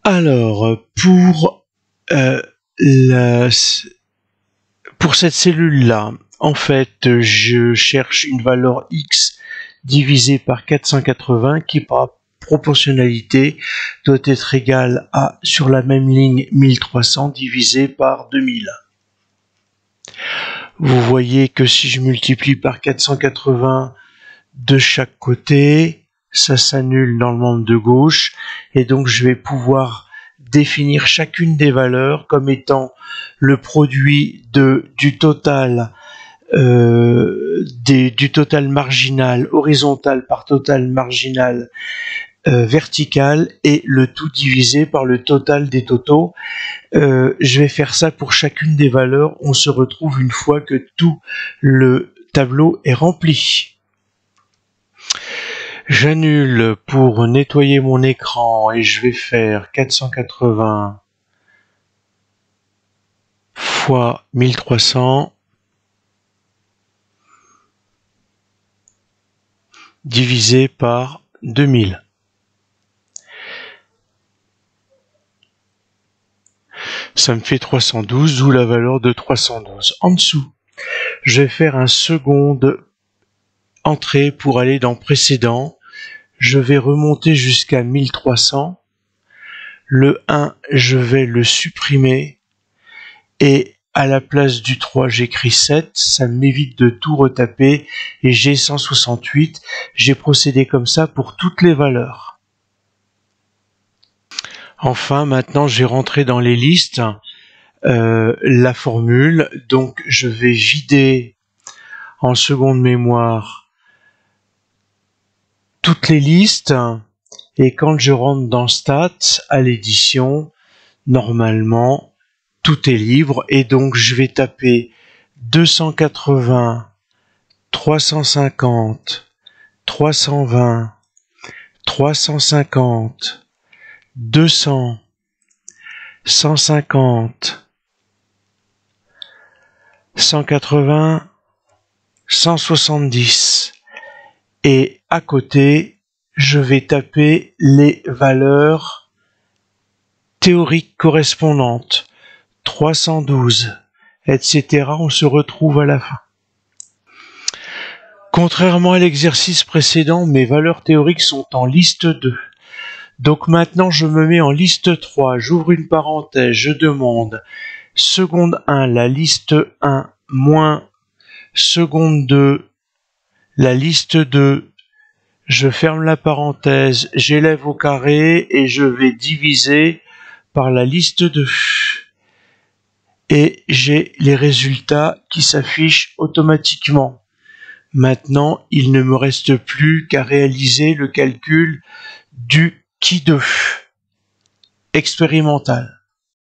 Alors, euh, la- pour cette cellule-là, en fait, je cherche une valeur X divisée par 480 qui, par proportionnalité, doit être égale à, sur la même ligne, 1300 divisé par 2000. Vous voyez que si je multiplie par 480 de chaque côté, ça s'annule dans le membre de gauche, et donc je vais pouvoir définir chacune des valeurs comme étant le produit du total du total marginal horizontal par total marginal vertical, et le tout divisé par le total des totaux. Je vais faire ça pour chacune des valeurs. On se retrouve une fois que tout le tableau est rempli. J'annule pour nettoyer mon écran et je vais faire 480 fois 1300 divisé par 2000. Ça me fait 312, d'où la valeur de 312. En dessous, je vais faire un seconde entrée pour aller dans précédent. Je vais remonter jusqu'à 1300. Le 1, je vais le supprimer. Et à la place du 3, j'écris 7. Ça m'évite de tout retaper. Et j'ai 168. J'ai procédé comme ça pour toutes les valeurs. Enfin, maintenant, j'ai rentré dans les listes la formule. Donc, je vais vider en seconde mémoire toutes les listes. Et quand je rentre dans Stats, à l'édition, normalement, tout est libre. Et donc, je vais taper 280, 350, 320, 350, 200, 150, 180, 170. Et à côté, je vais taper les valeurs théoriques correspondantes. 312, etc. On se retrouve à la fin. Contrairement à l'exercice précédent, mes valeurs théoriques sont en liste 2. Donc maintenant, je me mets en liste 3. J'ouvre une parenthèse, je demande seconde 1, la liste 1, moins seconde 2, la liste 2. Je ferme la parenthèse, j'élève au carré et je vais diviser par la liste 2. Et j'ai les résultats qui s'affichent automatiquement. Maintenant, il ne me reste plus qu'à réaliser le calcul du qui 2 expérimental.